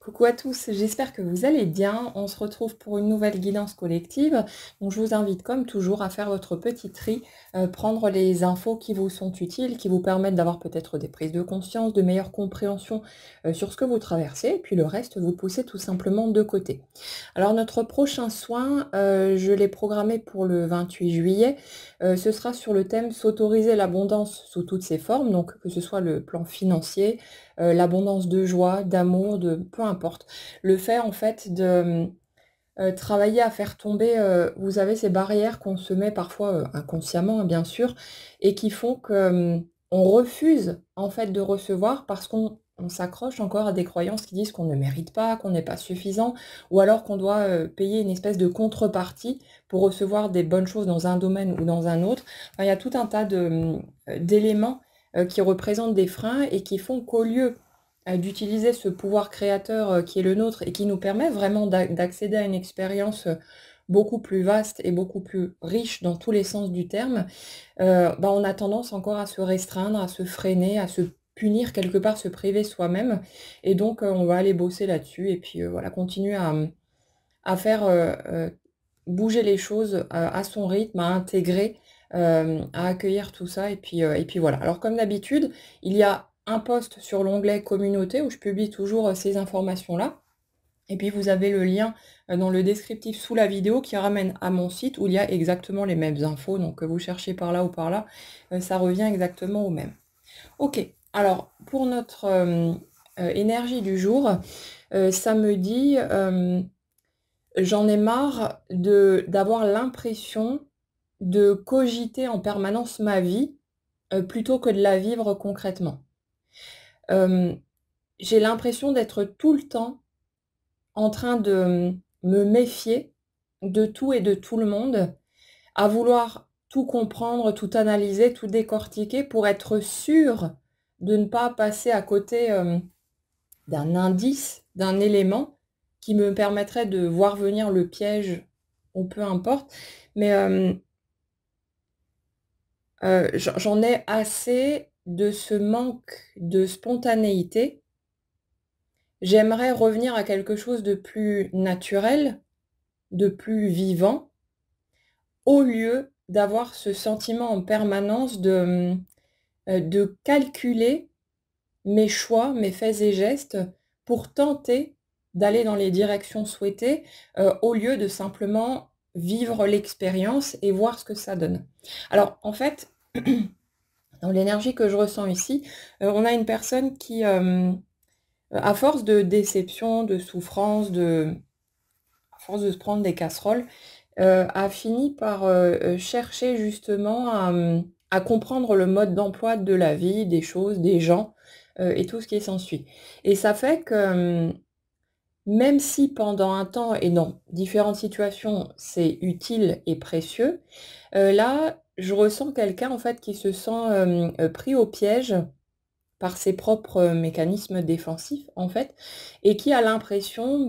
Coucou à tous, j'espère que vous allez bien. On se retrouve pour une nouvelle guidance collective. Donc je vous invite comme toujours à faire votre petit tri, prendre les infos qui vous sont utiles, qui vous permettent d'avoir peut-être des prises de conscience, de meilleure compréhension sur ce que vous traversez, et puis le reste, vous poussez tout simplement de côté. Alors notre prochain soin, je l'ai programmé pour le 28 juillet. Ce sera sur le thème s'autoriser l'abondance sous toutes ses formes, donc que ce soit le plan financier, l'abondance de joie, d'amour, de peu importe. Le fait en fait de travailler à faire tomber, vous savez, ces barrières qu'on se met parfois, inconsciemment, hein, bien sûr, et qui font que, on refuse en fait de recevoir parce qu'on s'accroche encore à des croyances qui disent qu'on ne mérite pas, qu'on n'est pas suffisant, ou alors qu'on doit, payer une espèce de contrepartie pour recevoir des bonnes choses dans un domaine ou dans un autre. Enfin, il y a tout un tas de, d'éléments, qui représentent des freins et qui font qu'au lieu d'utiliser ce pouvoir créateur qui est le nôtre et qui nous permet vraiment d'accéder à une expérience beaucoup plus vaste et beaucoup plus riche dans tous les sens du terme, bah, on a tendance encore à se restreindre, à se freiner, à se punir quelque part, se priver soi-même. Et donc, on va aller bosser là-dessus et puis voilà, continuer à faire bouger les choses à son rythme, à intégrer, à accueillir tout ça et puis voilà. Alors comme d'habitude, il y a un post sur l'onglet communauté où je publie toujours, ces informations-là et puis vous avez le lien, dans le descriptif sous la vidéo qui ramène à mon site où il y a exactement les mêmes infos, donc que vous cherchiez par là ou par là, ça revient exactement au même. OK, alors pour notre, énergie du jour, ça me dit, j'en ai marre d'avoir l'impression de cogiter en permanence ma vie, plutôt que de la vivre concrètement. Hem, j'ai l'impression d'être tout le temps en train de, me méfier de tout et de tout le monde, à vouloir tout comprendre, tout analyser, tout décortiquer pour être sûre de ne pas passer à côté, d'un indice, d'un élément qui me permettrait de voir venir le piège ou peu importe. Mais, j'en ai assez de ce manque de spontanéité. J'aimerais revenir à quelque chose de plus naturel, de plus vivant, au lieu d'avoir ce sentiment en permanence de calculer mes choix, mes faits et gestes pour tenter d'aller dans les directions souhaitées, au lieu de simplement vivre l'expérience et voir ce que ça donne. Alors en fait, dans l'énergie que je ressens ici, on a une personne qui, à force de déception, de souffrance, à force de se prendre des casseroles, a fini par, chercher justement à comprendre le mode d'emploi de la vie, des choses, des gens, et tout ce qui s'ensuit. Et ça fait que, même si pendant un temps et dans différentes situations, c'est utile et précieux, là, je ressens quelqu'un en fait qui se sent, pris au piège par ses propres, mécanismes défensifs en fait et qui a l'impression,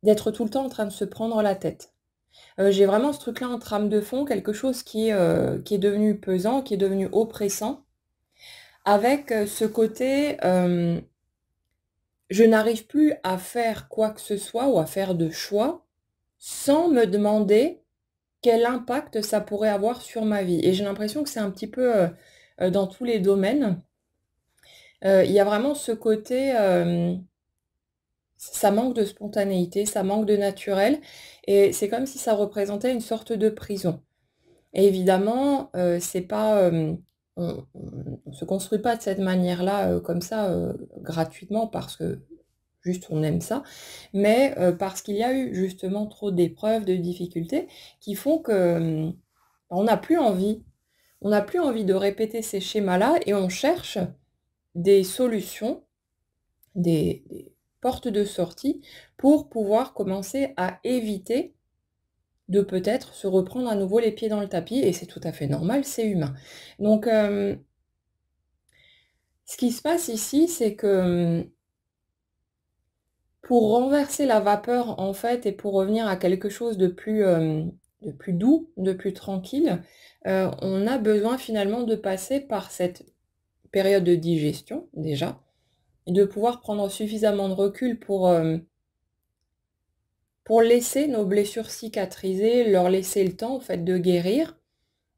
d'être tout le temps en train de se prendre la tête. J'ai vraiment ce truc-là en trame de fond, quelque chose qui est devenu pesant, qui est devenu oppressant, avec, ce côté, je n'arrive plus à faire quoi que ce soit ou à faire de choix, sans me demander quel impact ça pourrait avoir sur ma vie et j'ai l'impression que c'est un petit peu, dans tous les domaines. Il y a vraiment ce côté, ça manque de spontanéité, ça manque de naturel et c'est comme si ça représentait une sorte de prison. Et évidemment, c'est pas, on se construit pas de cette manière-là, comme ça, gratuitement parce que juste on aime ça, mais parce qu'il y a eu justement trop d'épreuves, de difficultés qui font que, on n'a plus envie. On n'a plus envie de répéter ces schémas-là et on cherche des solutions, des portes de sortie pour pouvoir commencer à éviter de peut-être se reprendre à nouveau les pieds dans le tapis et c'est tout à fait normal, c'est humain. Donc, ce qui se passe ici, c'est que, pour renverser la vapeur, en fait, et pour revenir à quelque chose de plus doux, de plus tranquille, on a besoin finalement de passer par cette période de digestion, déjà de pouvoir prendre suffisamment de recul pour laisser nos blessures cicatriser, leur laisser le temps, en fait, de guérir.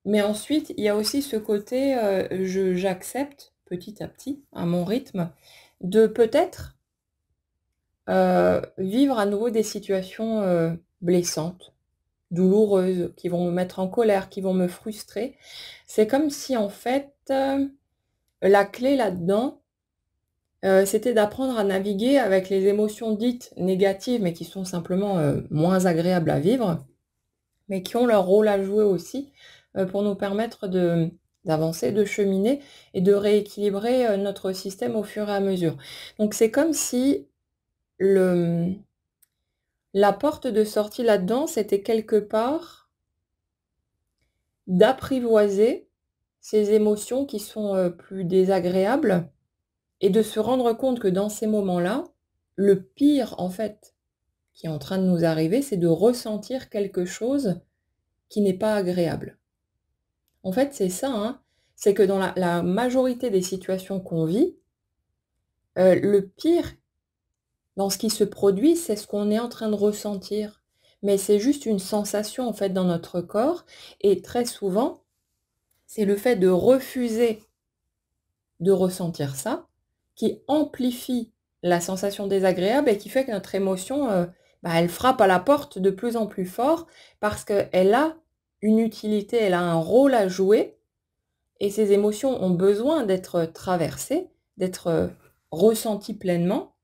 Mais ensuite, il y a aussi ce côté, j'accepte petit à petit, à mon rythme, de peut-être, vivre à nouveau des situations, blessantes, douloureuses, qui vont me mettre en colère, qui vont me frustrer. C'est comme si en fait, la clé là-dedans, c'était d'apprendre à naviguer avec les émotions dites négatives, mais qui sont simplement, moins agréables à vivre, mais qui ont leur rôle à jouer aussi, pour nous permettre d'avancer, de cheminer et de rééquilibrer, notre système au fur et à mesure. Donc c'est comme si le la porte de sortie là-dedans, c'était quelque part d'apprivoiser ces émotions qui sont, plus désagréables et de se rendre compte que dans ces moments-là, le pire, en fait, qui est en train de nous arriver, c'est de ressentir quelque chose qui n'est pas agréable. En fait, c'est ça, hein, c'est que dans la majorité des situations qu'on vit, le pire dans ce qui se produit, c'est ce qu'on est en train de ressentir. Mais c'est juste une sensation, en fait, dans notre corps et très souvent, c'est le fait de refuser de ressentir ça, qui amplifie la sensation désagréable et qui fait que notre émotion, elle frappe à la porte de plus en plus fort parce qu'elle a une utilité, elle a un rôle à jouer et ces émotions ont besoin d'être traversées, d'être, ressenties pleinement,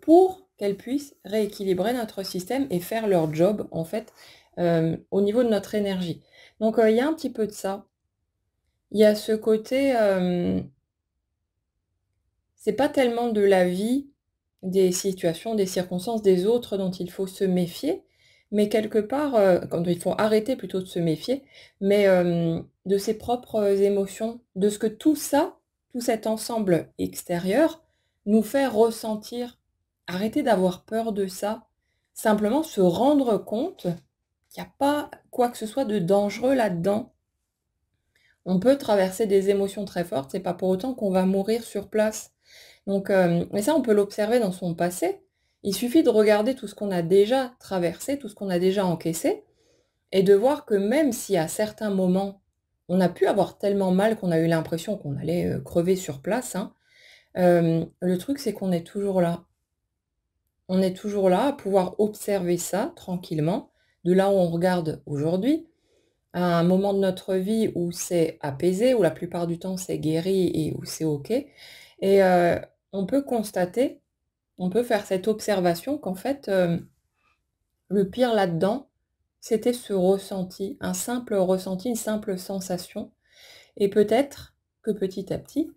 pour qu'elles puissent rééquilibrer notre système et faire leur job, en fait, au niveau de notre énergie. Donc, il y a un petit peu de ça. Il y a ce côté, c'est pas tellement de la vie, des situations, des circonstances, des autres dont il faut se méfier, mais quelque part, quand il faut arrêter plutôt de se méfier, mais de ses propres émotions, de ce que tout ça, tout cet ensemble extérieur nous fait ressentir. Arrêter d'avoir peur de ça, simplement se rendre compte qu'il y a pas quoi que ce soit de dangereux là-dedans. On peut traverser des émotions très fortes, c'est pas pour autant qu'on va mourir sur place. Donc, et ça, on peut l'observer dans son passé. Il suffit de regarder tout ce qu'on a déjà traversé, tout ce qu'on a déjà encaissé, et de voir que même si à certains moments, on a pu avoir tellement mal qu'on a eu l'impression qu'on allait, crever sur place, hein, le truc, c'est qu'on est toujours là. On est toujours là à pouvoir observer ça tranquillement, de là où on regarde aujourd'hui, à un moment de notre vie où c'est apaisé, où la plupart du temps c'est guéri et où c'est OK. Et on peut constater, on peut faire cette observation qu'en fait, le pire là-dedans, c'était ce ressenti, un simple ressenti, une simple sensation. Et peut-être que petit à petit,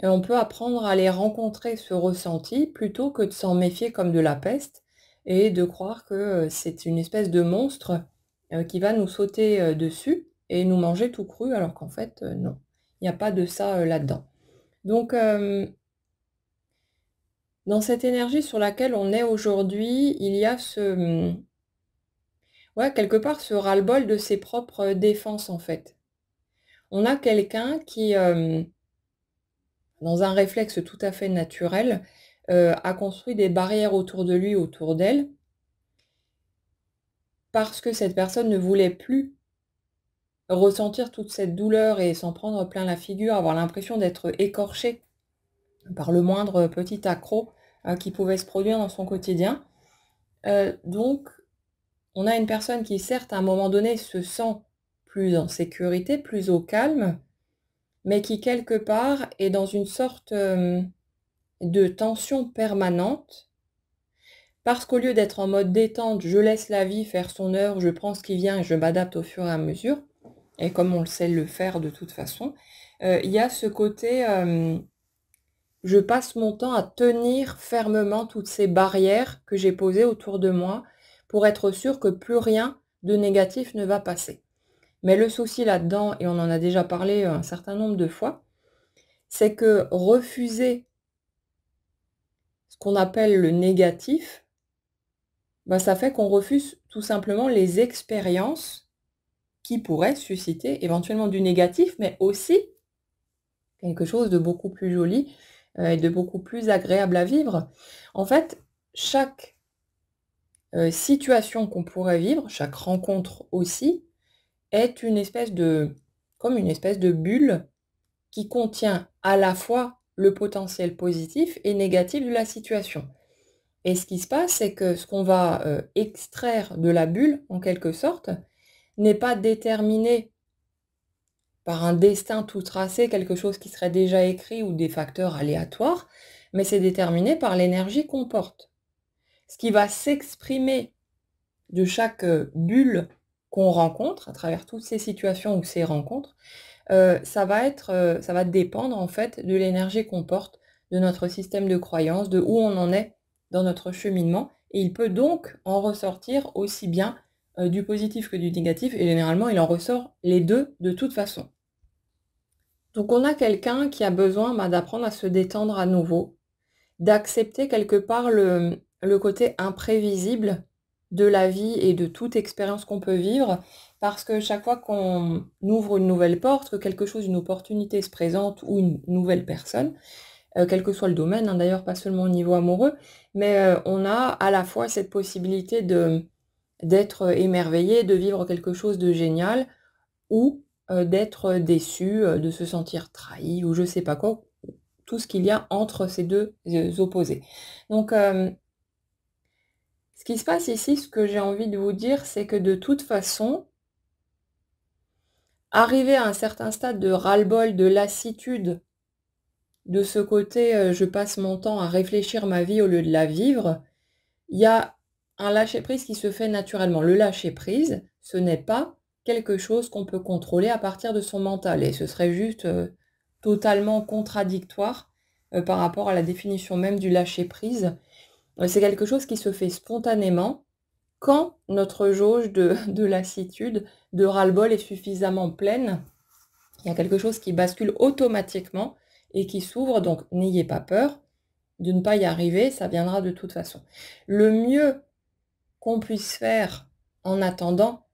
on peut apprendre à les rencontrer, ce ressenti, plutôt que de s'en méfier comme de la peste et de croire que, c'est une espèce de monstre, qui va nous sauter, dessus et nous manger tout cru alors qu'en fait, non. Il n'y a pas de ça, là-dedans. Donc, dans cette énergie sur laquelle on est aujourd'hui, il y a ouais, quelque part, ce ras-le-bol de ses propres défenses, en fait. On a quelqu'un qui, dans un réflexe tout à fait naturel, a construit des barrières autour de lui, autour d'elle, parce que cette personne ne voulait plus ressentir toute cette douleur et s'en prendre plein la figure, avoir l'impression d'être écorché par le moindre petit accroc, qui pouvait se produire dans son quotidien. Donc on a une personne qui certes, à un moment donné, se sent plus en sécurité, plus au calme, mais qui quelque part est dans une sorte, de tension permanente. Parce qu'au lieu d'être en mode détente, je laisse la vie faire son œuvre, je prends ce qui vient et je m'adapte au fur et à mesure, et comme on le sait le faire de toute façon, il y a ce côté, je passe mon temps à tenir fermement toutes ces barrières que j'ai posées autour de moi pour être sûre que plus rien de négatif ne va passer. Mais le souci là-dedans, et on en a déjà parlé un certain nombre de fois, c'est que refuser ce qu'on appelle le négatif, ça fait qu'on refuse tout simplement les expériences qui pourraient susciter éventuellement du négatif, mais aussi quelque chose de beaucoup plus joli, et de beaucoup plus agréable à vivre. En fait, chaque situation qu'on pourrait vivre, chaque rencontre aussi, est une espèce de comme une espèce de bulle qui contient à la fois le potentiel positif et négatif de la situation. Et ce qui se passe, c'est que ce qu'on va, extraire de la bulle, en quelque sorte, n'est pas déterminé par un destin tout tracé, quelque chose qui serait déjà écrit ou des facteurs aléatoires, mais c'est déterminé par l'énergie qu'on porte. Ce qui va s'exprimer de chaque, bulle qu'on rencontre, à travers toutes ces situations ou ces rencontres, ça va dépendre en fait de l'énergie qu'on porte, de notre système de croyance, de où on en est dans notre cheminement et il peut donc en ressortir aussi bien, du positif que du négatif et généralement il en ressort les 2 de toute façon. Donc on a quelqu'un qui a besoin, d'apprendre à se détendre à nouveau, d'accepter quelque part le côté imprévisible de la vie et de toute expérience qu'on peut vivre, parce que chaque fois qu'on ouvre une nouvelle porte, que quelque chose, une opportunité se présente ou une nouvelle personne, quel que soit le domaine, hein, d'ailleurs pas seulement au niveau amoureux, mais on a à la fois cette possibilité d'être émerveillé, de vivre quelque chose de génial ou d'être déçu, de se sentir trahi ou je sais pas quoi, tout ce qu'il y a entre ces 2 opposés. Donc ce qui se passe ici, ce que j'ai envie de vous dire, c'est que de toute façon, arrivé à un certain stade de ras-le-bol, de lassitude, de ce côté, je passe mon temps à réfléchir ma vie au lieu de la vivre, il y a un lâcher-prise qui se fait naturellement. Le lâcher-prise, ce n'est pas quelque chose qu'on peut contrôler à partir de son mental et ce serait juste, totalement contradictoire, par rapport à la définition même du lâcher-prise. C'est quelque chose qui se fait spontanément quand notre jauge de lassitude, de ras-le-bol est suffisamment pleine. Il y a quelque chose qui bascule automatiquement et qui s'ouvre, donc n'ayez pas peur de ne pas y arriver, ça viendra de toute façon. Le mieux qu'on puisse faire en attendant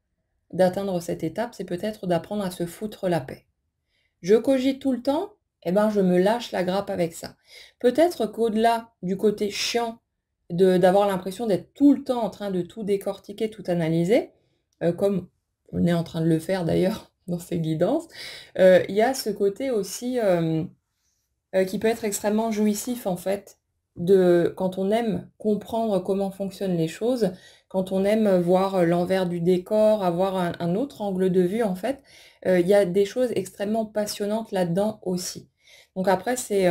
d'atteindre cette étape, c'est peut-être d'apprendre à se foutre la paix. Je cogite tout le temps, eh ben je me lâche la grappe avec ça. Peut-être qu'au-delà du côté chiant d'avoir l'impression d'être tout le temps en train de tout décortiquer, tout analyser, comme on est en train de le faire d'ailleurs dans ces guidances, il y a ce côté aussi, qui peut être extrêmement jouissif en fait, quand on aime comprendre comment fonctionnent les choses, quand on aime voir l'envers du décor, avoir un autre angle de vue en fait, il y a des choses extrêmement passionnantes là-dedans aussi. Donc après c'est,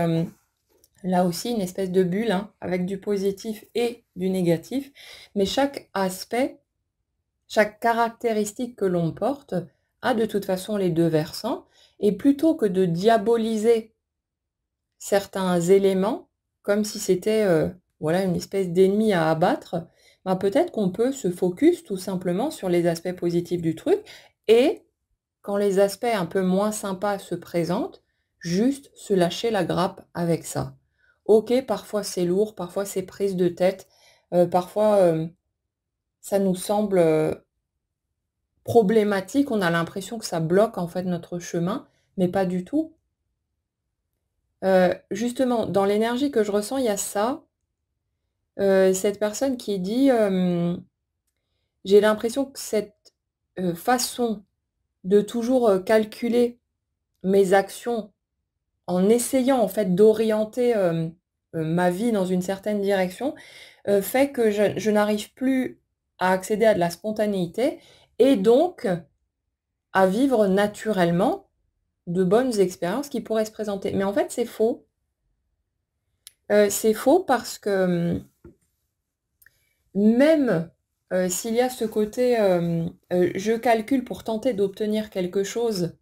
là aussi une espèce de bulle, hein, avec du positif et du négatif, mais chaque aspect, chaque caractéristique que l'on porte a de toute façon les 2 versants et plutôt que de diaboliser certains éléments, comme si c'était, voilà, une espèce d'ennemi à abattre, peut-être qu'on peut se focus tout simplement sur les aspects positifs du truc et quand les aspects un peu moins sympas se présentent, juste se lâcher la grappe avec ça. OK, parfois c'est lourd, parfois c'est prise de tête, parfois, ça nous semble, problématique, on a l'impression que ça bloque en fait notre chemin, mais pas du tout. Justement, dans l'énergie que je ressens, il y a ça, cette personne qui dit, «J'ai l'impression que cette, façon de toujours, calculer mes actions en essayant en fait d'orienter, ma vie dans une certaine direction, fait que je n'arrive plus à accéder à de la spontanéité et donc à vivre naturellement de bonnes expériences qui pourraient se présenter». Mais en fait, c'est faux. C'est faux parce que, même, s'il y a ce côté, je calcule pour tenter d'obtenir quelque chose,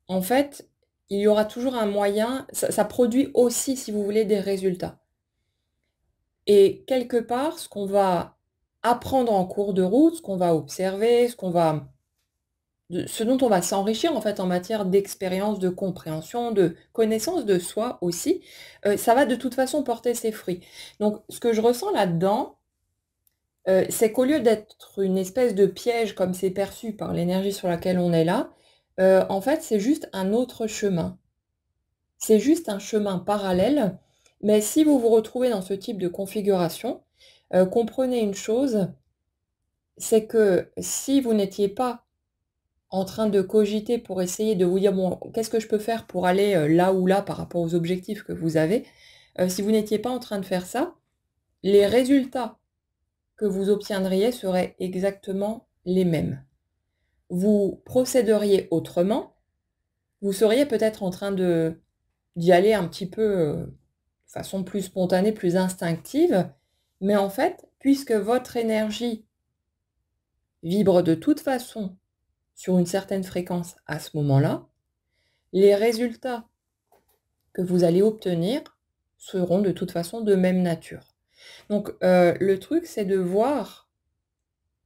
en fait, il y aura toujours un moyen ça produit aussi, si vous voulez, des résultats. Et quelque part, ce qu'on va apprendre en cours de route, ce qu'on va observer, ce dont on va s'enrichir, en fait, en matière d'expérience, de compréhension, de connaissance de soi aussi, ça va de toute façon porter ses fruits. Donc ce que je ressens là-dedans, c'est qu'au lieu d'être une espèce de piège comme c'est perçu par l'énergie sur laquelle on est là, en fait, c'est juste un autre chemin. C'est juste un chemin parallèle, mais si vous vous retrouvez dans ce type de configuration, comprenez une chose, c'est que si vous n'étiez pas en train de cogiter pour essayer de vous dire: «Bon, qu'est-ce que je peux faire pour aller, là ou là par rapport aux objectifs que vous avez?» Si vous n'étiez pas en train de faire ça, les résultats que vous obtiendriez seraient exactement les mêmes. Vous procéderiez autrement, vous seriez peut-être en train d'y aller un petit peu, de façon plus spontanée, plus instinctive, mais en fait, puisque votre énergie vibre de toute façon sur une certaine fréquence à ce moment-là, les résultats que vous allez obtenir seront de toute façon de même nature. Donc, le truc, c'est de voir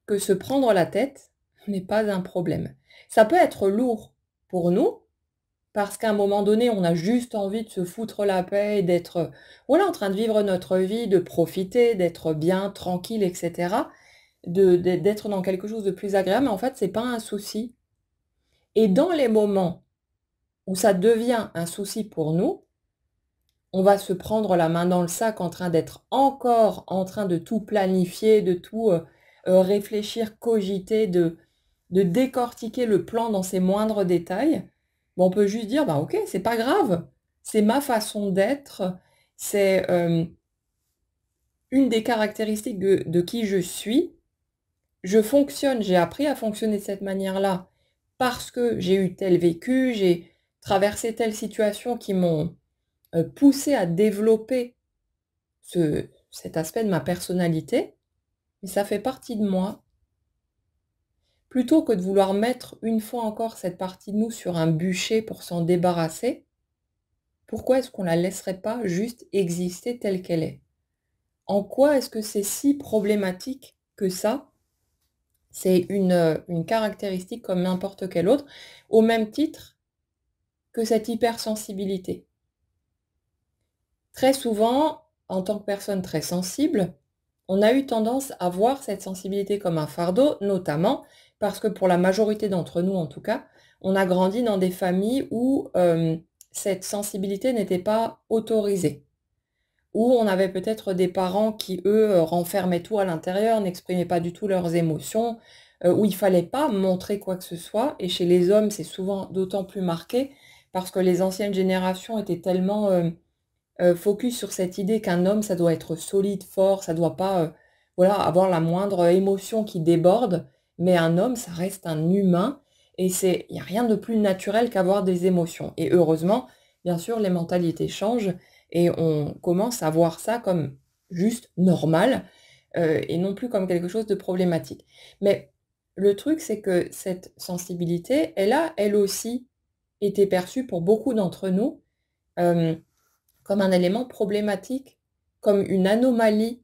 que se prendre la tête n'est pas un problème. Ça peut être lourd pour nous, parce qu'à un moment donné, on a juste envie de se foutre la paix et d'être, voilà, en train de vivre notre vie, de profiter, d'être bien, tranquille, et cetera, d'être dans quelque chose de plus agréable, mais en fait, c'est pas un souci. Et dans les moments où ça devient un souci pour nous, on va se prendre la main dans le sac en train d'être encore en train de tout planifier, de tout, réfléchir, cogiter, de décortiquer le plan dans ses moindres détails. Bon, on peut juste dire: «Bah, OK, c'est pas grave, c'est ma façon d'être, c'est, une des caractéristiques de qui je suis. Je fonctionne, j'ai appris à fonctionner de cette manière-là parce que j'ai eu tel vécu, j'ai traversé telle situation qui m'ont, poussé à développer cet aspect de ma personnalité, et ça fait partie de moi». Plutôt que de vouloir mettre une fois encore cette partie de nous sur un bûcher pour s'en débarrasser, pourquoi est-ce qu'on la laisserait pas juste exister telle qu'elle est? En quoi est-ce que c'est si problématique que ça? C'est une caractéristique comme n'importe quelle autre, au même titre que cette hypersensibilité. Très souvent, en tant que personne très sensible, on a eu tendance à voir cette sensibilité comme un fardeau, notamment parce que pour la majorité d'entre nous en tout cas, on a grandi dans des familles où, cette sensibilité n'était pas autorisée. Où on avait peut-être des parents qui, eux, renfermaient tout à l'intérieur, n'exprimaient pas du tout leurs émotions, où il fallait pas montrer quoi que ce soit, et chez les hommes, c'est souvent d'autant plus marqué parce que les anciennes générations étaient tellement, focus sur cette idée qu'un homme, ça doit être solide, fort, ça doit pas, voilà, avoir la moindre émotion qui déborde, mais un homme, ça reste un humain, et il y a rien de plus naturel qu'avoir des émotions, et heureusement, bien sûr, les mentalités changent et on commence à voir ça comme juste normal, et non plus comme quelque chose de problématique. Mais le truc, c'est que cette sensibilité, elle a, elle aussi, été perçue pour beaucoup d'entre nous, hem comme un élément problématique, comme une anomalie,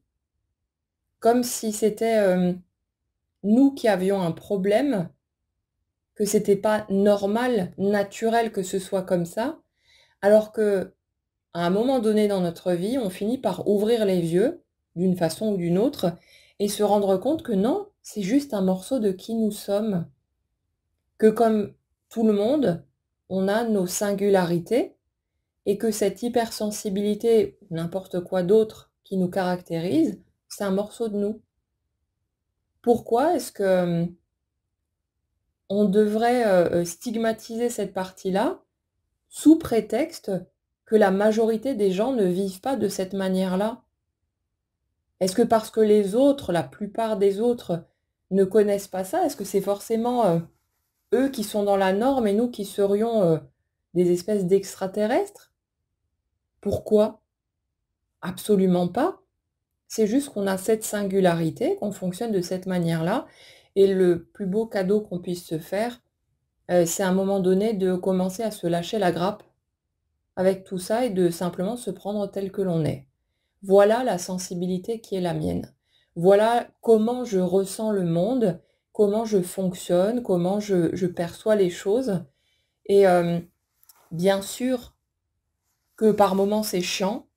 comme si c'était, nous qui avions un problème, que c'était pas normal, naturel que ce soit comme ça, alors qu'à un moment donné dans notre vie, on finit par ouvrir les yeux, d'une façon ou d'une autre, et se rendre compte que non, c'est juste un morceau de qui nous sommes. Que comme tout le monde, on a nos singularités, et que cette hypersensibilité, ou n'importe quoi d'autre qui nous caractérise, c'est un morceau de nous. Pourquoi est-ce que, on devrait, stigmatiser cette partie-là, sous prétexte que la majorité des gens ne vivent pas de cette manière-là? Est-ce que parce que les autres, la plupart des autres, ne connaissent pas ça, est-ce que c'est forcément, eux qui sont dans la norme et nous qui serions, des espèces d'extraterrestres? Pourquoi? Absolument pas. C'est juste qu'on a cette singularité, qu'on fonctionne de cette manière-là, et le plus beau cadeau qu'on puisse se faire, c'est à un moment donné de commencer à se lâcher la grappe avec tout ça et de simplement se prendre tel que l'on est. Voilà la sensibilité qui est la mienne. Voilà comment je ressens le monde, comment je fonctionne, comment je perçois les choses, et bien sûr que par moments c'est chiant,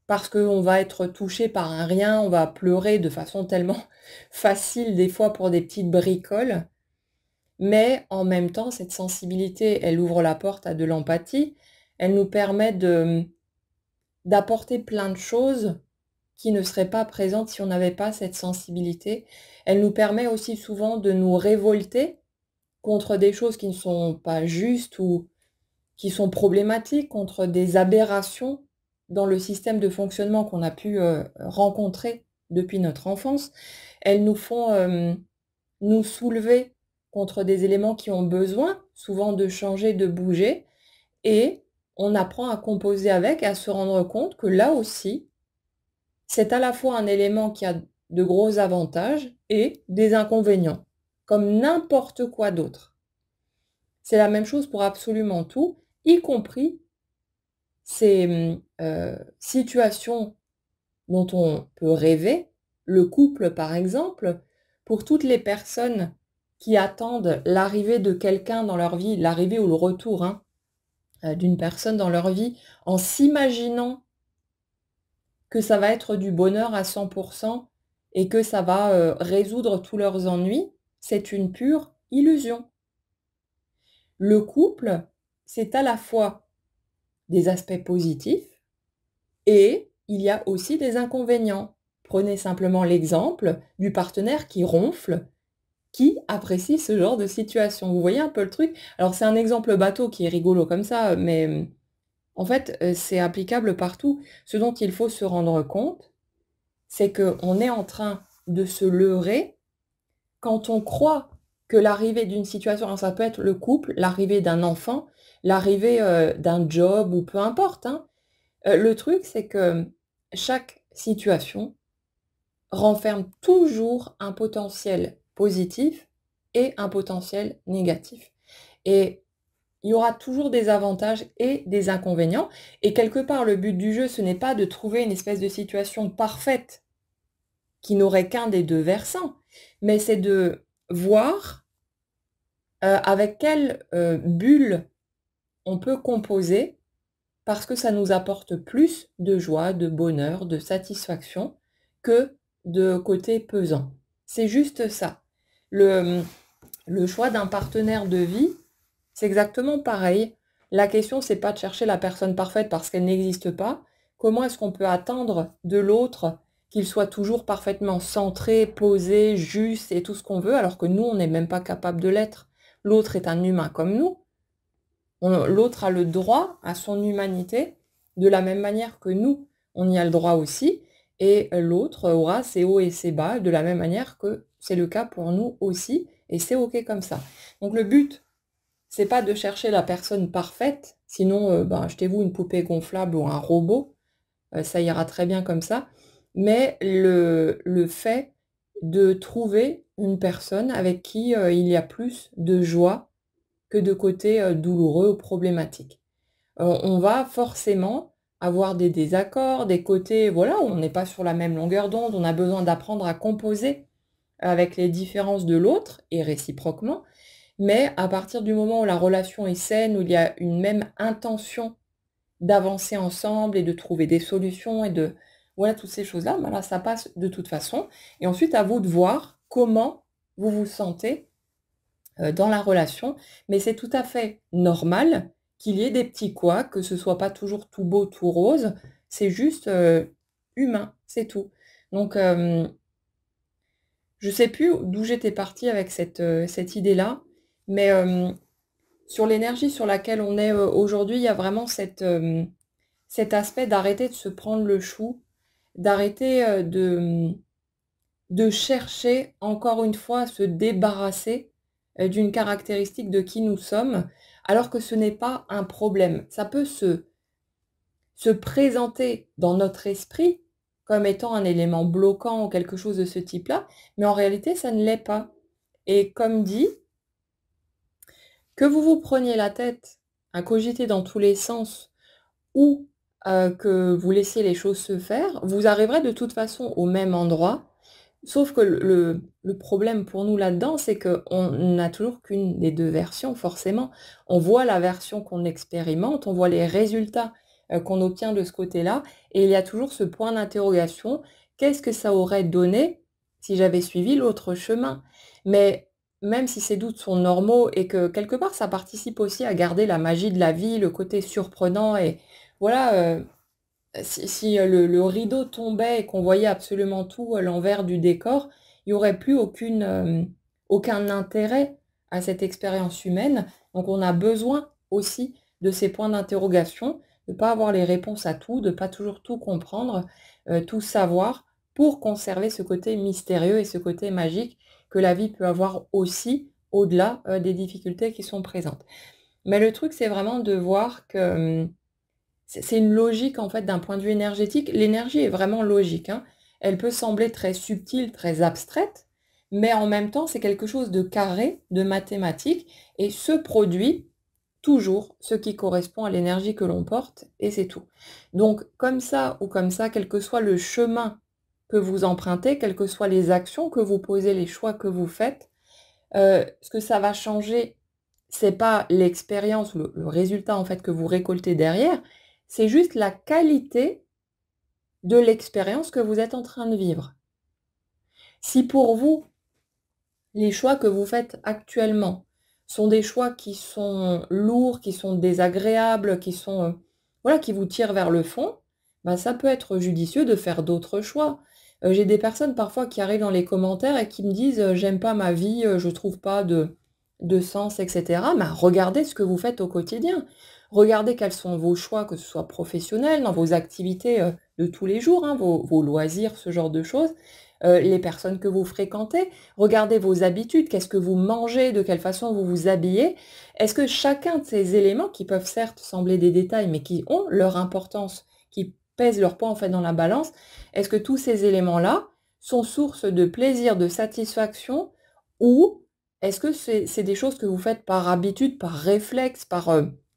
parce qu'on va être touché par un rien, on va pleurer de façon tellement facile des fois pour des petites bricoles, mais en même temps, cette sensibilité, elle ouvre la porte à de l'empathie, Elle nous permet d'apporter plein de choses qui ne seraient pas présentes si on n'avait pas cette sensibilité. Elle nous permet aussi souvent de nous révolter contre des choses qui ne sont pas justes ou qui sont problématiques, contre des aberrations dans le système de fonctionnement qu'on a pu rencontrer depuis notre enfance. Elles nous font nous soulever contre des éléments qui ont besoin souvent de changer, de bouger, et on apprend à composer avec et à se rendre compte que là aussi, c'est à la fois un élément qui a de gros avantages et des inconvénients, comme n'importe quoi d'autre. C'est la même chose pour absolument tout, y compris ces situations dont on peut rêver, le couple par exemple, pour toutes les personnes qui attendent l'arrivée de quelqu'un dans leur vie, l'arrivée ou le retour d'une personne dans leur vie, en s'imaginant que ça va être du bonheur à 100% et que ça va résoudre tous leurs ennuis, c'est une pure illusion. Le couple, c'est à la fois des aspects positifs et il y a aussi des inconvénients. Prenez simplement l'exemple du partenaire qui ronfle, qui apprécie ce genre de situation. Vous voyez un peu le truc? Alors c'est un exemple bateau qui est rigolo comme ça, mais en fait, c'est applicable partout. Ce dont il faut se rendre compte, c'est qu'on est en train de se leurrer quand on croit que l'arrivée d'une situation, alors ça peut être le couple, l'arrivée d'un enfant, l'arrivée d'un job ou peu importe, le truc, c'est que chaque situation renferme toujours un potentiel positif et un potentiel négatif. Et il y aura toujours des avantages et des inconvénients. Et quelque part, le but du jeu, ce n'est pas de trouver une espèce de situation parfaite qui n'aurait qu'un des deux versants, mais c'est de voir avec quelle bulle on peut composer parce que ça nous apporte plus de joie, de bonheur, de satisfaction que de côté pesant. C'est juste ça. Le choix d'un partenaire de vie, c'est exactement pareil. La question, c'est pas de chercher la personne parfaite parce qu'elle n'existe pas. Comment est-ce qu'on peut attendre de l'autre qu'il soit toujours parfaitement centré, posé, juste et tout ce qu'on veut, alors que nous, on n'est même pas capable de l'être. L'autre est un humain comme nous. L'autre a le droit à son humanité, de la même manière que nous, on y a le droit aussi, et l'autre aura ses hauts et ses bas, de la même manière que c'est le cas pour nous aussi, et c'est OK comme ça. Donc le but, c'est pas de chercher la personne parfaite, sinon achetez-vous une poupée gonflable ou un robot, ça ira très bien comme ça, mais le fait de trouver une personne avec qui il y a plus de joie que de côtés douloureux ou problématiques. On va forcément avoir des désaccords, des côtés voilà, où on n'est pas sur la même longueur d'onde, on a besoin d'apprendre à composer avec les différences de l'autre et réciproquement, mais à partir du moment où la relation est saine, où il y a une même intention d'avancer ensemble et de trouver des solutions et de voilà, toutes ces choses-là, là, ça passe de toute façon. Et ensuite, à vous de voir comment vous vous sentez dans la relation, mais c'est tout à fait normal qu'il y ait des petits couacs, que ce soit pas toujours tout beau, tout rose, c'est juste humain, c'est tout. Donc, je sais plus d'où j'étais partie avec cette idée-là, mais sur l'énergie sur laquelle on est aujourd'hui, il y a vraiment cet aspect d'arrêter de se prendre le chou, d'arrêter de chercher encore une fois à se débarrasser d'une caractéristique de qui nous sommes, alors que ce n'est pas un problème. Ça peut se présenter dans notre esprit comme étant un élément bloquant ou quelque chose de ce type-là, mais en réalité, ça ne l'est pas. Et comme dit, que vous preniez la tête à cogiter dans tous les sens ou que vous laissiez les choses se faire, vous arriverez de toute façon au même endroit. Sauf que le problème pour nous là-dedans, c'est qu'on n'a toujours qu'une des deux versions, forcément. On voit la version qu'on expérimente, on voit les résultats qu'on obtient de ce côté-là, et il y a toujours ce point d'interrogation, qu'est-ce que ça aurait donné si j'avais suivi l'autre chemin? Mais même si ces doutes sont normaux et que quelque part ça participe aussi à garder la magie de la vie, le côté surprenant et voilà, si le rideau tombait et qu'on voyait absolument tout à l'envers du décor, il y aurait plus aucun intérêt à cette expérience humaine. Donc on a besoin aussi de ces points d'interrogation, de pas avoir les réponses à tout, de pas toujours tout comprendre, tout savoir, pour conserver ce côté mystérieux et ce côté magique que la vie peut avoir aussi au-delà, des difficultés qui sont présentes. Mais le truc, c'est vraiment de voir que, c'est une logique, en fait, d'un point de vue énergétique. L'énergie est vraiment logique, hein. Elle peut sembler très subtile, très abstraite, mais en même temps, c'est quelque chose de carré, de mathématique et se produit toujours ce qui correspond à l'énergie que l'on porte et c'est tout. Donc comme ça ou comme ça, quel que soit le chemin que vous empruntez, quelles que soient les actions que vous posez, les choix que vous faites, ce que ça va changer, c'est pas l'expérience ou le résultat, en fait, que vous récoltez derrière, c'est juste la qualité de l'expérience que vous êtes en train de vivre. Si pour vous, les choix que vous faites actuellement sont des choix qui sont lourds, qui sont désagréables, qui sont, voilà, qui vous tirent vers le fond, bah, ça peut être judicieux de faire d'autres choix. J'ai des personnes parfois qui arrivent dans les commentaires et qui me disent, «J'aime pas ma vie, je trouve pas de sens» et cetera. Bah, regardez ce que vous faites au quotidien. Regardez quels sont vos choix, que ce soit professionnels, dans vos activités, de tous les jours, hein, vos loisirs, ce genre de choses, les personnes que vous fréquentez. Regardez vos habitudes, qu'est-ce que vous mangez, de quelle façon vous vous habillez. Est-ce que chacun de ces éléments, qui peuvent certes sembler des détails, mais qui ont leur importance, qui pèsent leur poids en fait dans la balance, est-ce que tous ces éléments-là sont source de plaisir, de satisfaction, ou est-ce que c'est des choses que vous faites par habitude, par réflexe, par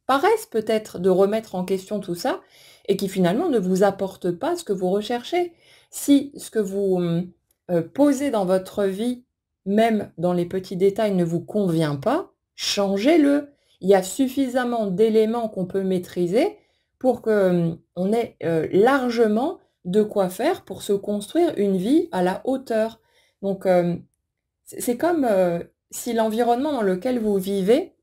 paresse peut-être de remettre en question tout ça, et qui finalement ne vous apportent pas ce que vous recherchez? Si ce que vous posez dans votre vie, même dans les petits détails, ne vous convient pas, changez-le. Il y a suffisamment d'éléments qu'on peut maîtriser pour que, on ait, largement de quoi faire pour se construire une vie à la hauteur. Donc, c'est comme, si l'environnement dans lequel vous vivez,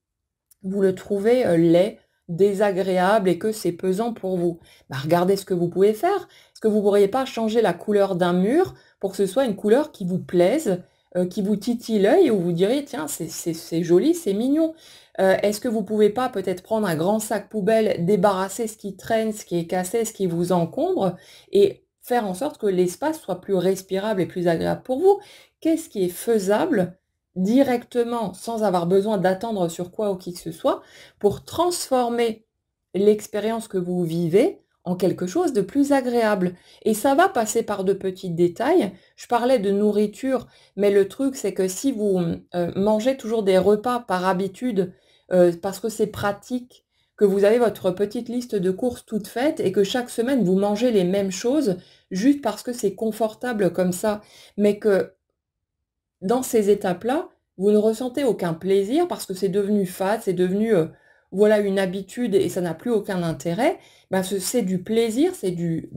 vous le trouvez, laid, désagréable et que c'est pesant pour vous. Bah, regardez ce que vous pouvez faire. Est-ce que vous pourriez pas changer la couleur d'un mur pour que ce soit une couleur qui vous plaise, qui vous titille l'œil et où vous direz: «Tiens, c'est joli, c'est mignon». Est-ce que vous pouvez pas peut-être prendre un grand sac poubelle, débarrasser ce qui traîne, ce qui est cassé, ce qui vous encombre et faire en sorte que l'espace soit plus respirable et plus agréable pour vous? Qu'est-ce qui est faisable directement, sans avoir besoin d'attendre sur quoi ou qui que ce soit, pour transformer l'expérience que vous vivez en quelque chose de plus agréable. Et ça va passer par de petits détails. Je parlais de nourriture, mais le truc, c'est que si vous mangez toujours des repas par habitude, parce que c'est pratique, que vous avez votre petite liste de courses toute faite et que chaque semaine vous mangez les mêmes choses juste parce que c'est confortable comme ça, mais que dans ces étapes-là, vous ne ressentez aucun plaisir parce que c'est devenu fade, c'est devenu, voilà, une habitude et ça n'a plus aucun intérêt. Ben, c'est du plaisir, c'est de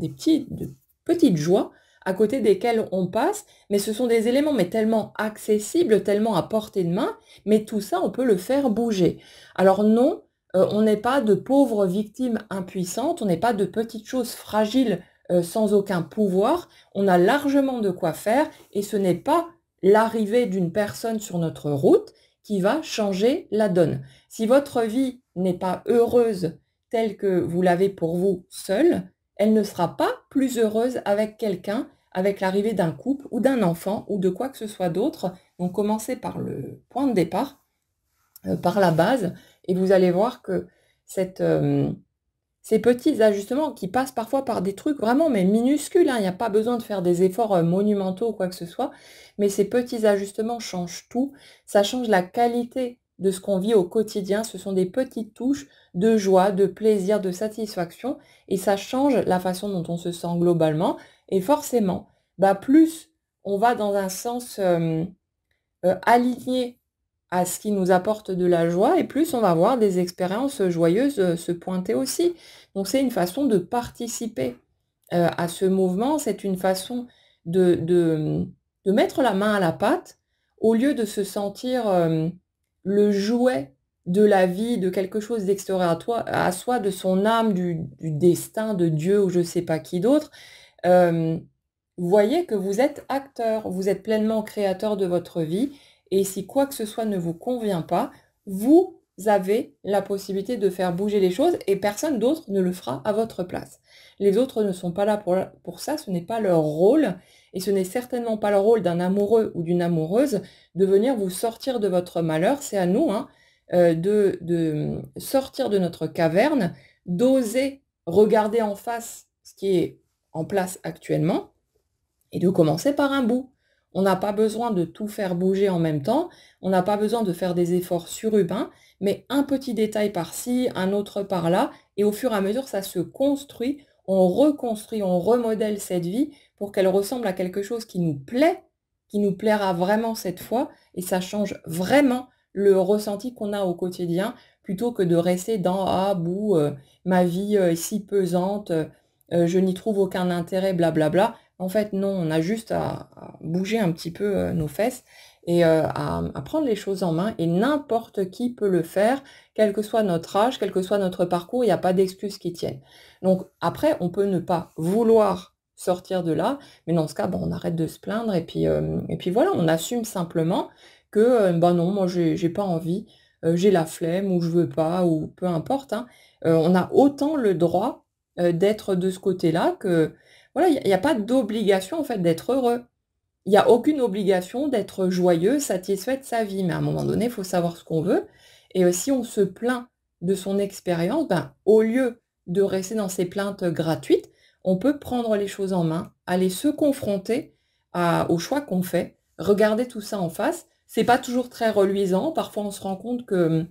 petites joies à côté desquelles on passe, mais ce sont des éléments, mais tellement accessibles, tellement à portée de main, mais tout ça, on peut le faire bouger. Alors non, on n'est pas de pauvres victimes impuissantes, on n'est pas de petites choses fragiles, sans aucun pouvoir. On a largement de quoi faire et ce n'est pas l'arrivée d'une personne sur notre route qui va changer la donne. Si votre vie n'est pas heureuse telle que vous l'avez pour vous seul, elle ne sera pas plus heureuse avec quelqu'un, avec l'arrivée d'un couple ou d'un enfant ou de quoi que ce soit d'autre. Donc commencez par le point de départ, par la base, et vous allez voir que cette, ces petits ajustements qui passent parfois par des trucs vraiment mais minuscules, hein, il n'y a pas besoin de faire des efforts, monumentaux ou quoi que ce soit, mais ces petits ajustements changent tout. Ça change la qualité de ce qu'on vit au quotidien. Ce sont des petites touches de joie, de plaisir, de satisfaction et ça change la façon dont on se sent globalement et forcément, bah, plus on va dans un sens, aligné à ce qui nous apporte de la joie et plus on va avoir des expériences joyeuses, se pointer aussi. Donc c'est une façon de participer, à ce mouvement, c'est une façon de mettre la main à la pâte au lieu de se sentir le jouet de la vie, de quelque chose d'extérieur à soi, de son âme, du destin, de Dieu ou je ne sais pas qui d'autre, vous voyez que vous êtes acteur, vous êtes pleinement créateur de votre vie et si quoi que ce soit ne vous convient pas, vous avez la possibilité de faire bouger les choses et personne d'autre ne le fera à votre place. Les autres ne sont pas là pour ça, ce n'est pas leur rôle et ce n'est certainement pas le rôle d'un amoureux ou d'une amoureuse de venir vous sortir de votre malheur. C'est à nous de sortir de notre caverne, d'oser regarder en face ce qui est en place actuellement et de commencer par un bout. On n'a pas besoin de tout faire bouger en même temps, on n'a pas besoin de faire des efforts surhumains, mais un petit détail par-ci, un autre par-là, et au fur et à mesure, ça se construit, on reconstruit, on remodèle cette vie pour qu'elle ressemble à quelque chose qui nous plaît, qui nous plaira vraiment cette fois, et ça change vraiment le ressenti qu'on a au quotidien, plutôt que de rester dans « Ah, bout, ma vie est si pesante, je n'y trouve aucun intérêt, blablabla ». En fait, non, on a juste à bouger un petit peu nos fesses et à prendre les choses en main. Et n'importe qui peut le faire, quel que soit notre âge, quel que soit notre parcours, il n'y a pas d'excuses qui tiennent. Donc après, on peut ne pas vouloir sortir de là, mais dans ce cas, on arrête de se plaindre et puis voilà, on assume simplement que non, moi j'ai pas envie, j'ai la flemme ou je veux pas ou peu importe, hein. On a autant le droit d'être de ce côté-là que voilà, il y a pas d'obligation en fait d'être heureux. Il y a aucune obligation d'être joyeux, satisfait de sa vie, mais à un moment donné, il faut savoir ce qu'on veut et si on se plaint de son expérience, au lieu de rester dans ces plaintes gratuites, on peut prendre les choses en main, aller se confronter aux choix qu'on fait, regarder tout ça en face. C'est pas toujours très reluisant, parfois on se rend compte que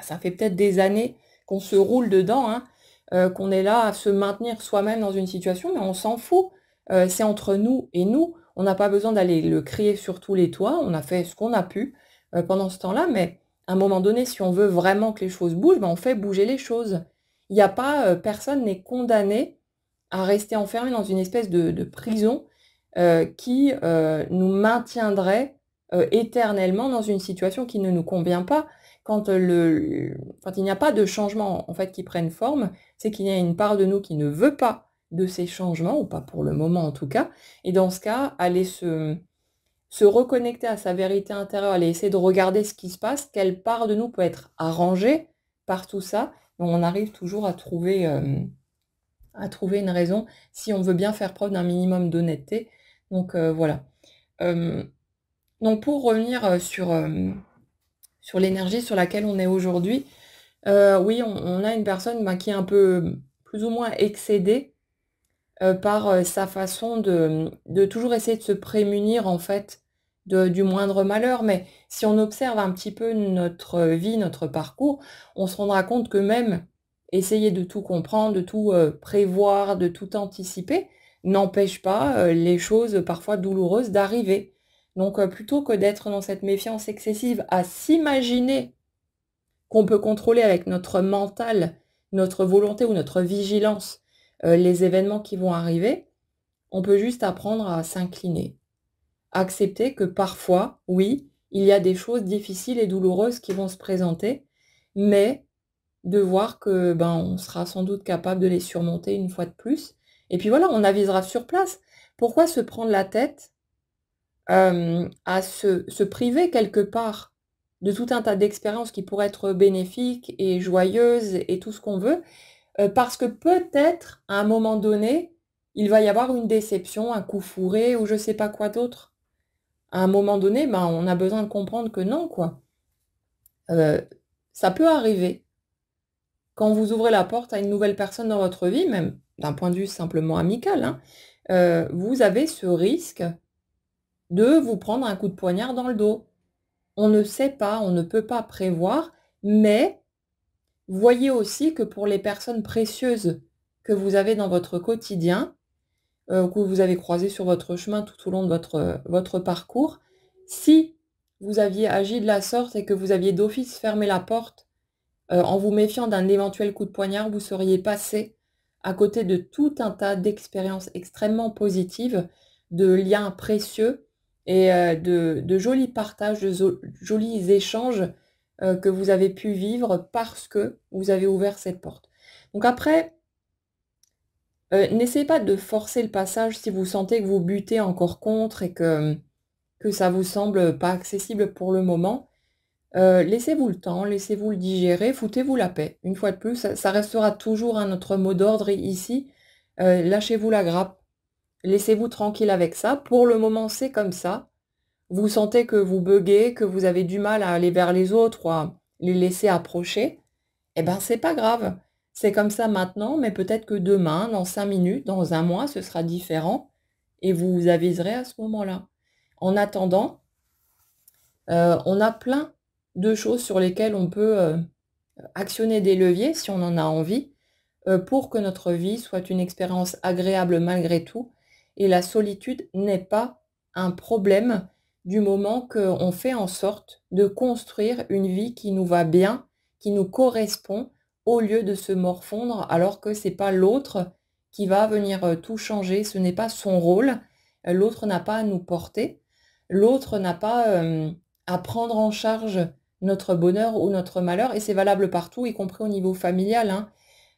ça fait peut-être des années qu'on se roule dedans, hein, qu'on est là à se maintenir soi-même dans une situation, mais on s'en fout. C'est entre nous et nous. On n'a pas besoin d'aller le crier sur tous les toits. On a fait ce qu'on a pu pendant ce temps-là, mais à un moment donné, si on veut vraiment que les choses bougent, on fait bouger les choses. Il n'y a pas, personne n'est condamné à rester enfermé dans une espèce de prison qui nous maintiendrait éternellement dans une situation qui ne nous convient pas. Quand il n'y a pas de changement en fait qui prennent forme, c'est qu'il y a une part de nous qui ne veut pas de ces changements, ou pas pour le moment en tout cas, et dans ce cas, aller se reconnecter à sa vérité intérieure, aller essayer de regarder ce qui se passe, quelle part de nous peut être arrangée par tout ça, on arrive toujours à trouver une raison si on veut bien faire preuve d'un minimum d'honnêteté. Donc voilà. Donc pour revenir sur l'énergie sur laquelle on est aujourd'hui, oui, on a une personne qui est un peu plus ou moins excédée par sa façon de toujours essayer de se prémunir en fait du moindre malheur. Mais si on observe un petit peu notre vie, notre parcours, on se rendra compte que même essayer de tout comprendre, de tout prévoir, de tout anticiper, n'empêche pas les choses parfois douloureuses d'arriver. Donc plutôt que d'être dans cette méfiance excessive à s'imaginer qu'on peut contrôler avec notre mental, notre volonté ou notre vigilance les événements qui vont arriver, on peut juste apprendre à s'incliner. Accepter que parfois, oui, il y a des choses difficiles et douloureuses qui vont se présenter, mais de voir que on sera sans doute capable de les surmonter une fois de plus. Et puis voilà, on avisera sur place. Pourquoi se prendre la tête à se priver quelque part de tout un tas d'expériences qui pourraient être bénéfiques et joyeuses et tout ce qu'on veut, parce que peut-être, à un moment donné, il va y avoir une déception, un coup fourré ou je sais pas quoi d'autre. À un moment donné, on a besoin de comprendre que non, quoi. Ça peut arriver. Quand vous ouvrez la porte à une nouvelle personne dans votre vie, même d'un point de vue simplement amical, hein, vous avez ce risque de vous prendre un coup de poignard dans le dos. On ne sait pas, on ne peut pas prévoir, mais voyez aussi que pour les personnes précieuses que vous avez dans votre quotidien, que vous avez croisées sur votre chemin tout au long de votre parcours, si vous aviez agi de la sorte et que vous aviez d'office fermé la porte en vous méfiant d'un éventuel coup de poignard, vous seriez passé à côté de tout un tas d'expériences extrêmement positives, de liens précieux et de jolis partages, de jolis échanges que vous avez pu vivre parce que vous avez ouvert cette porte. Donc après, n'essayez pas de forcer le passage si vous sentez que vous butez encore contre et que ça vous semble pas accessible pour le moment. Laissez-vous le temps, laissez-vous le digérer, foutez-vous la paix. Une fois de plus, ça restera toujours notre mot d'ordre ici. Lâchez-vous la grappe, laissez-vous tranquille avec ça. Pour le moment, c'est comme ça. Vous sentez que vous buguez, que vous avez du mal à aller vers les autres ou à les laisser approcher, eh ben, c'est pas grave. C'est comme ça maintenant, mais peut-être que demain, dans 5 minutes, dans un mois, ce sera différent et vous vous aviserez à ce moment-là. En attendant, on a plein de choses sur lesquelles on peut, actionner des leviers si on en a envie, pour que notre vie soit une expérience agréable malgré tout et la solitude n'est pas un problème du moment qu'on fait en sorte de construire une vie qui nous va bien, qui nous correspond, au lieu de se morfondre alors que c'est pas l'autre qui va venir, tout changer. Ce n'est pas son rôle, l'autre n'a pas à nous porter, l'autre n'a pas, à prendre en charge notre bonheur ou notre malheur et c'est valable partout, y compris au niveau familial, hein.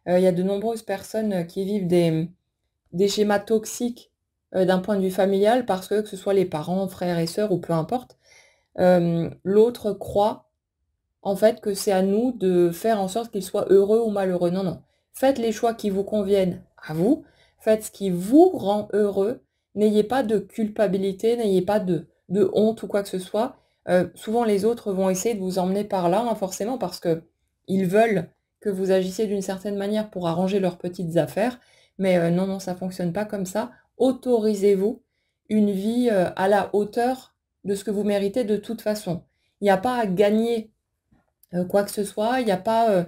Il y a de nombreuses personnes, qui vivent des schémas toxiques, d'un point de vue familial parce que ce soit les parents, frères et sœurs ou peu importe, l'autre croit, en fait, que c'est à nous de faire en sorte qu'il soit heureux ou malheureux. Non, non. Faites les choix qui vous conviennent à vous, faites ce qui vous rend heureux, n'ayez pas de culpabilité, n'ayez pas de honte ou quoi que ce soit. Souvent les autres vont essayer de vous emmener par là, hein, forcément parce qu'ils veulent que vous agissiez d'une certaine manière pour arranger leurs petites affaires, mais non, non, ça fonctionne pas comme ça. Autorisez-vous une vie, à la hauteur de ce que vous méritez de toute façon. Il n'y a pas à gagner quoi que ce soit, il n'y a pas,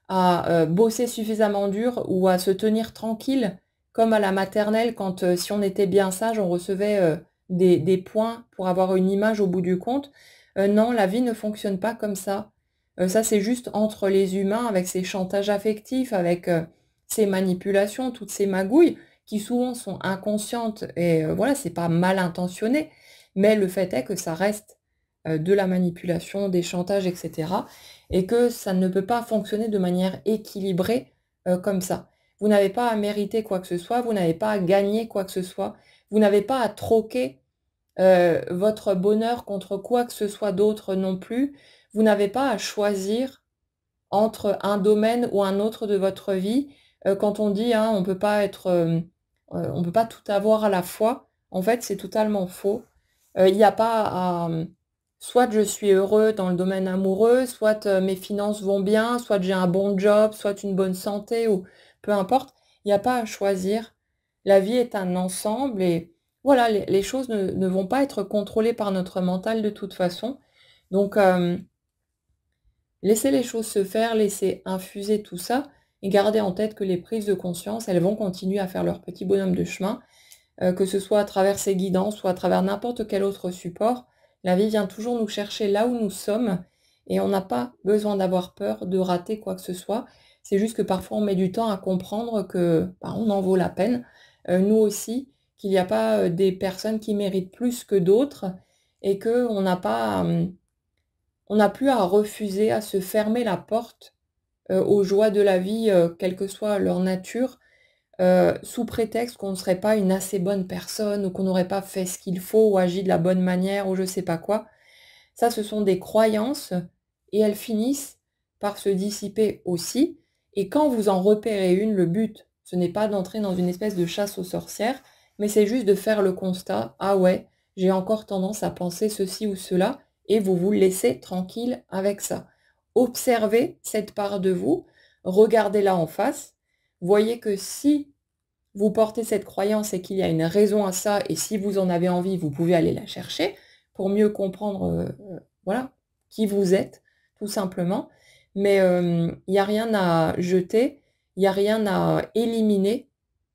à, bosser suffisamment dur ou à se tenir tranquille comme à la maternelle quand, si on était bien sage, on recevait, des points pour avoir une image au bout du compte. Non, la vie ne fonctionne pas comme ça. Ça, c'est juste entre les humains avec ces chantages affectifs, avec, ces manipulations, toutes ces magouilles qui souvent sont inconscientes et voilà, c'est pas mal intentionné, mais le fait est que ça reste de la manipulation, des chantages, etc. Et que ça ne peut pas fonctionner de manière équilibrée comme ça. Vous n'avez pas à mériter quoi que ce soit, vous n'avez pas à gagner quoi que ce soit, vous n'avez pas à troquer votre bonheur contre quoi que ce soit d'autre non plus. Vous n'avez pas à choisir entre un domaine ou un autre de votre vie. Quand on dit, hein, on peut pas tout avoir à la fois, en fait, c'est totalement faux. Il n'y a pas à, soit je suis heureux dans le domaine amoureux, soit, mes finances vont bien, soit j'ai un bon job, soit une bonne santé ou peu importe. Il n'y a pas à choisir. La vie est un ensemble et voilà, les choses ne vont pas être contrôlées par notre mental de toute façon. Donc, laissez les choses se faire, laissez infuser tout ça et gardez en tête que les prises de conscience, elles vont continuer à faire leur petit bonhomme de chemin, que ce soit à travers ces guidances ou à travers n'importe quel autre support. La vie vient toujours nous chercher là où nous sommes et on n'a pas besoin d'avoir peur de rater quoi que ce soit. C'est juste que parfois on met du temps à comprendre que bah, on en vaut la peine, nous aussi, qu'il n'y a pas des personnes qui méritent plus que d'autres et qu'on n'a pas, on n'a plus à refuser, à se fermer la porte aux joies de la vie, quelle que soit leur nature, sous prétexte qu'on ne serait pas une assez bonne personne ou qu'on n'aurait pas fait ce qu'il faut ou agi de la bonne manière ou je sais pas quoi. Ça, ce sont des croyances et elles finissent par se dissiper aussi. Et quand vous en repérez une, le but, ce n'est pas d'entrer dans une espèce de chasse aux sorcières, mais c'est juste de faire le constat, ah ouais, j'ai encore tendance à penser ceci ou cela, et vous vous laissez tranquille avec ça. Observez cette part de vous, regardez-la en face, voyez que si vous portez cette croyance et qu'il y a une raison à ça, et si vous en avez envie, vous pouvez aller la chercher pour mieux comprendre, voilà, qui vous êtes, tout simplement. Mais il n'y a rien à jeter, il n'y a rien à éliminer,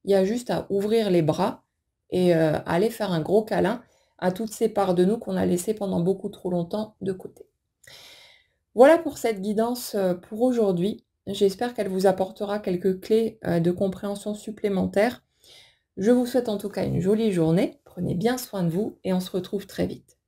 il y a juste à ouvrir les bras et aller faire un gros câlin à toutes ces parts de nous qu'on a laissées pendant beaucoup trop longtemps de côté. Voilà pour cette guidance, pour aujourd'hui. J'espère qu'elle vous apportera quelques clés, de compréhension supplémentaires. Je vous souhaite en tout cas une jolie journée, prenez bien soin de vous et on se retrouve très vite.